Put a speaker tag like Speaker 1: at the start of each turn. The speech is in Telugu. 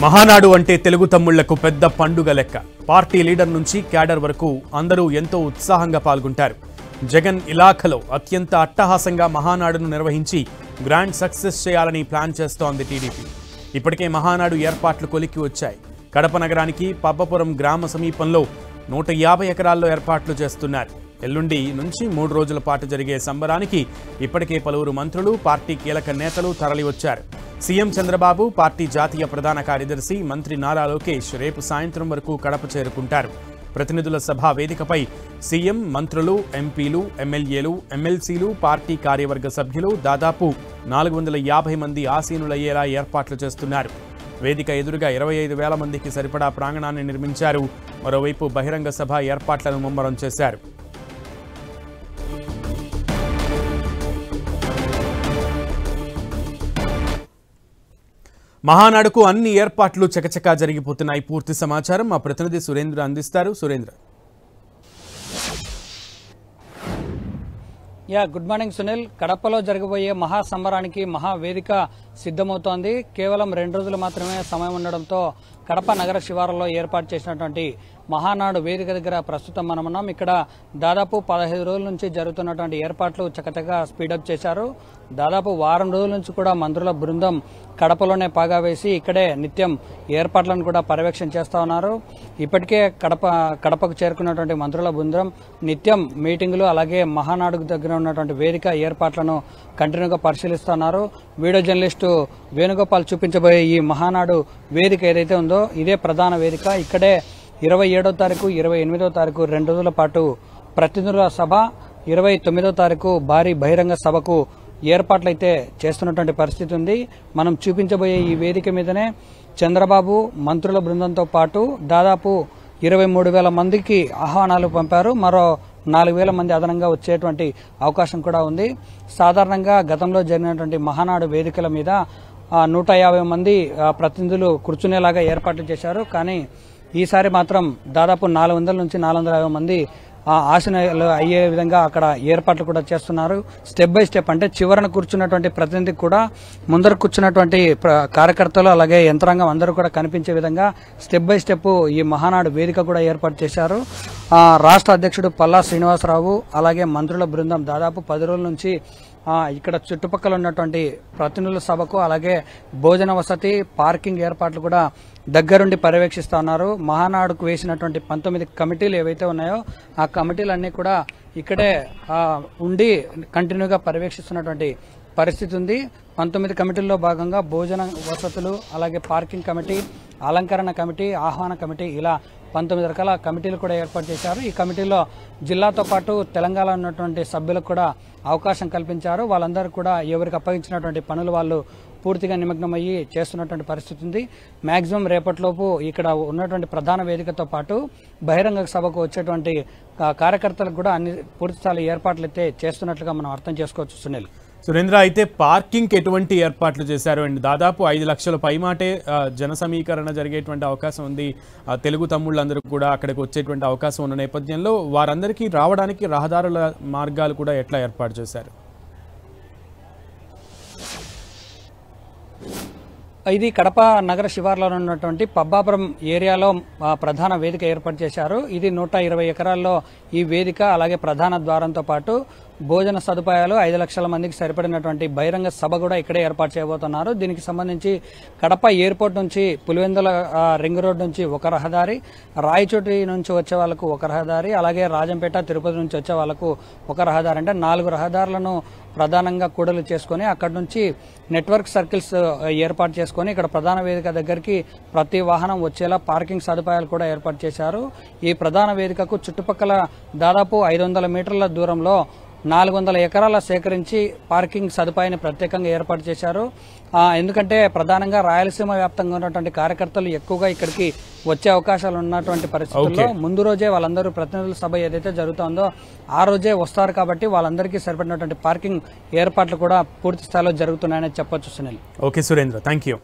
Speaker 1: మహానాడు అంటే తెలుగు తమ్ముళ్లకు పెద్ద పండుగ లెక్క. పార్టీ లీడర్ నుంచి క్యాడర్ వరకు అందరూ ఎంతో ఉత్సాహంగా పాల్గొంటారు. జగన్ ఇలాఖలో అత్యంత అట్టహాసంగా మహానాడును నిర్వహించి గ్రాండ్ సక్సెస్ చేయాలని ప్లాన్ చేస్తోంది టీడీపీ. ఇప్పటికే మహానాడు ఏర్పాట్లు కొలిక్కి వచ్చాయి. కడప నగరానికి పబ్బపురం గ్రామ సమీపంలో 150 ఎకరాల్లో ఏర్పాట్లు చేస్తున్నారు. ఎల్లుండి నుంచి 3 రోజుల పాటు జరిగే సంబరానికి ఇప్పటికే పలువురు మంత్రులు, పార్టీ కీలక నేతలు తరలివచ్చారు. సీఎం చంద్రబాబు, పార్టీ జాతీయ ప్రధాన కార్యదర్శి మంత్రి నారా లోకేష్ రేపు సాయంత్రం వరకు కడప చేరుకుంటారు. ప్రతినిధుల సభ వేదికపై సీఎం, మంత్రులు, ఎంపీలు, ఎమ్మెల్యేలు, ఎమ్మెల్సీలు, పార్టీ కార్యవర్గ సభ్యులు దాదాపు 450 మంది ఆసీనులయ్యేలా ఏర్పాట్లు చేస్తున్నారు. వేదిక ఎదురుగా 25,000 మందికి సరిపడా ప్రాంగణాన్ని నిర్మించారు. మరోవైపు బహిరంగ సభ ఏర్పాట్లను ముమ్మరం చేశారు. మహానాడుకు అన్ని ఏర్పాట్లు చకచకా జరిగిపోతున్నాయి. పూర్తి సమాచారం మా ప్రతినిధి సురేంద్ర అందిస్తారు. సురేంద్ర.
Speaker 2: Good morning Sunil. కడపలో జరగబోయే మహాసంబరానికి మహావేదిక సిద్ధమవుతోంది. కేవలం 2 రోజులు మాత్రమే సమయం ఉండడంతో కడప నగర శివారులో ఏర్పాటు చేసినటువంటి మహానాడు వేదిక దగ్గర ప్రస్తుతం మనమున్నాం. ఇక్కడ దాదాపు 15 రోజుల నుంచి జరుగుతున్నటువంటి ఏర్పాట్లు చకచకా స్పీడప్ చేశారు. దాదాపు వారం రోజుల నుంచి కూడా మంత్రుల బృందం కడపలోనే పాగా వేసి ఇక్కడే నిత్యం ఏర్పాట్లను కూడా పర్యవేక్షణ చేస్తూ ఉన్నారు. ఇప్పటికే కడపకు చేరుకున్నటువంటి మంత్రుల బృందం నిత్యం మీటింగులు, అలాగే మహానాడుకు దగ్గర ఉన్నటువంటి వేదిక ఏర్పాట్లను కంటిన్యూగా పరిశీలిస్తున్నారు. వీడియో జర్నలిస్టు వేణుగోపాల్ చూపించబోయే ఈ మహానాడు వేదిక ఏదైతే ఉందో ఇదే ప్రధాన వేదిక. ఇక్కడే 27వ తారీఖు, 28వ తారీఖు 2 రోజుల పాటు ప్రతినిధుల సభ, 29వ తారీఖు భారీ బహిరంగ సభకు ఏర్పాట్లయితే చేస్తున్నటువంటి పరిస్థితి ఉంది. మనం చూపించబోయే ఈ వేదిక మీదనే చంద్రబాబు మంత్రుల బృందంతో పాటు దాదాపు 23,000 మందికి ఆహ్వానాలు పంపారు. మరో 4,000 మంది అదనంగా వచ్చేటువంటి అవకాశం కూడా ఉంది. సాధారణంగా గతంలో జరిగినటువంటి మహానాడు వేదికల మీద 150 మంది ప్రతినిధులు కూర్చునేలాగా ఏర్పాట్లు చేశారు. కానీ ఈసారి మాత్రం దాదాపు 400 నుంచి 450 మంది ఆసనాలు అయ్యే విధంగా అక్కడ ఏర్పాట్లు కూడా చేస్తున్నారు. స్టెప్ బై స్టెప్, అంటే చివరన కూర్చున్నటువంటి ప్రతినిధికి కూడా ముందర కూర్చున్నటువంటి కార్యకర్తలు అలాగే యంత్రాంగం అందరూ కూడా కనిపించే విధంగా స్టెప్ బై స్టెప్ ఈ మహానాడు వేదిక కూడా ఏర్పాటు చేశారు. రాష్ట్ర అధ్యక్షుడు పల్లా శ్రీనివాసరావు అలాగే మంత్రుల బృందం దాదాపు 10 రోజుల నుంచి ఇక్కడ చుట్టుపక్కల ఉన్నటువంటి ప్రతినిధుల సభకు అలాగే భోజన వసతి, పార్కింగ్ ఏర్పాట్లు కూడా దగ్గరుండి పర్యవేక్షిస్తా ఉన్నారు. మహానాడుకు వేసినటువంటి 19 కమిటీలు ఏవైతే ఉన్నాయో ఆ కమిటీలన్నీ కూడా ఇక్కడే ఉండి కంటిన్యూగా పర్యవేక్షిస్తున్నటువంటి పరిస్థితి ఉంది. 19 కమిటీల్లో భాగంగా భోజన వసతులు, అలాగే పార్కింగ్ కమిటీ, అలంకరణ కమిటీ, ఆహ్వాన కమిటీ, ఇలా 19 రకాల కమిటీలు కూడా ఏర్పాటు చేశారు. ఈ కమిటీలో జిల్లాతో పాటు తెలంగాణ ఉన్నటువంటి సభ్యులకు కూడా అవకాశం కల్పించారు. వాళ్ళందరూ కూడా ఎవరికి అప్పగించినటువంటి పనులు వాళ్ళు పూర్తిగా నిమగ్నమయ్యి చేస్తున్నటువంటి పరిస్థితి ఉంది. మ్యాక్సిమం రేపటిలోపు ఇక్కడ ఉన్నటువంటి ప్రధాన వేదికతో పాటు బహిరంగ సభకు వచ్చేటువంటి కార్యకర్తలకు కూడా అన్ని పూర్తిస్థాయి ఏర్పాట్లు అయితే చేస్తున్నట్లుగా మనం అర్థం చేసుకోవచ్చు. సునీల్.
Speaker 1: సురేంద్ర, అయితే పార్కింగ్ ఎటువంటి ఏర్పాట్లు చేశారు? అండ్ దాదాపు 5 లక్షల పైమాటే జన సమీకరణ జరిగేటువంటి అవకాశం ఉంది. తెలుగు తమ్ముళ్ళందరూ కూడా అక్కడికి వచ్చేటువంటి అవకాశం ఉన్న నేపథ్యంలో వారందరికీ రావడానికి రహదారుల మార్గాలు కూడా ఎట్లా ఏర్పాటు చేశారు?
Speaker 2: ఇది కడప నగర శివార్లో ఉన్నటువంటి పబ్బాపురం ఏరియాలో ప్రధాన వేదిక ఏర్పాటు చేశారు. ఇది 120 ఎకరాల్లో ఈ వేదిక, అలాగే ప్రధాన ద్వారంతో పాటు భోజన సదుపాయాలు, 5 లక్షల మందికి సరిపడినటువంటి బహిరంగ సభ కూడా ఇక్కడే ఏర్పాటు చేయబోతున్నారు. దీనికి సంబంధించి కడప ఎయిర్పోర్ట్ నుంచి పులివెందుల రింగ్ రోడ్ నుంచి ఒక రహదారి, రాయచోటి నుంచి వచ్చే వాళ్ళకు ఒక రహదారి, అలాగే రాజంపేట, తిరుపతి నుంచి వచ్చే వాళ్ళకు ఒక రహదారి, అంటే 4 రహదారులను ప్రధానంగా కూడలు చేసుకుని అక్కడి నుంచి నెట్వర్క్ సర్కిల్స్ ఏర్పాటు చేసుకుని ఇక్కడ ప్రధాన వేదిక దగ్గరికి ప్రతి వాహనం వచ్చేలా పార్కింగ్ సదుపాయాలు కూడా ఏర్పాటు చేశారు. ఈ ప్రధాన వేదికకు చుట్టుపక్కల దాదాపు 500 మీటర్ల దూరంలో 400 ఎకరాల సేకరించి పార్కింగ్ సదుపాయాన్ని ప్రత్యేకంగా ఏర్పాటు చేశారు. ఎందుకంటే ప్రధానంగా రాయలసీమ వ్యాప్తంగా ఉన్నటువంటి కార్యకర్తలు ఎక్కువగా ఇక్కడికి వచ్చే అవకాశాలు ఉన్నటువంటి పరిస్థితుల్లో ముందు రోజే వాళ్ళందరూ ప్రతినిధుల సభ ఏదైతే జరుగుతుందో ఆ రోజే వస్తారు కాబట్టి వాళ్ళందరికీ సరిపడినటువంటి పార్కింగ్ ఏర్పాట్లు కూడా పూర్తి స్థాయిలో జరుగుతున్నాయని చెప్పొచ్చు. Sunil.
Speaker 1: Okay Surendra, thank you.